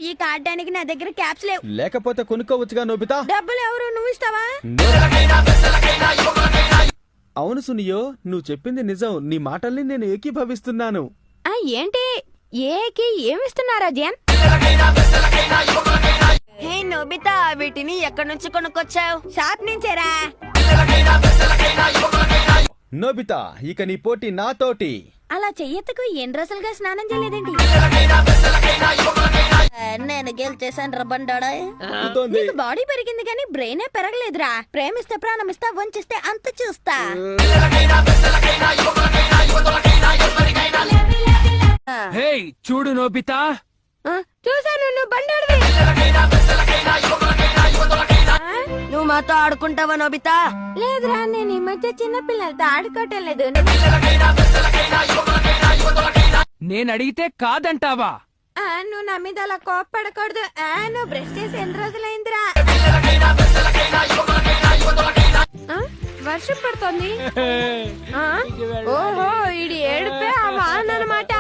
ఈ కార్డానికి నా దగ్గర క్యాప్స్ లేవు. లేకపోతే కొనుక్కోవచ్చుగా నోబితా. డబ్బులు ఎవరు, నువ్వు ఇస్తావా? అవును సునియో, నువ్వు చెప్పింది నిజం. నీ మాటల్ని నేను ఏకీభవిస్తున్నాను. ఏంటి ఏకి ఏమిస్తున్నారా జన్? హే నోబితా, వీటిని ఎక్కడి నుంచి కొనుక్కొచ్చావు? షాప్ నుంచేరా. నోబితా, ఇక నీ పోటీ నాతోటి. అలా చెయ్యెత్తుకు ఎన్ని రోజులుగా స్నానం చేయలేదండి. నేను గెలిచేసాను రబ్బండాడా. నీకు బాడీ పెరిగింది కానీ బ్రెయినే పెరగలేదురా. ప్రేమిస్తే ప్రాణమిస్తా, వంచిస్తే అంత చూస్తా. హే చూడు నోబితా. చూసాను, నువ్వు బండాడివి. నువ్వు మాతో ఆడుకుంటావా నోబితా? లేదురా, నేను ఈ మధ్య చిన్న పిల్లలతో ఆడుకోవటం లేదు. నేను అడిగితే కాదంటావా? నువ్వు నా మీద అలా కోప్పడకూడదు. నువ్వు బ్రష్ చేసి ఎన్ని రోజులైందిరా? వర్షం పడుతోంది. ఓహో, ఇది ఏడుపే ఆ వాన అన్నమాట.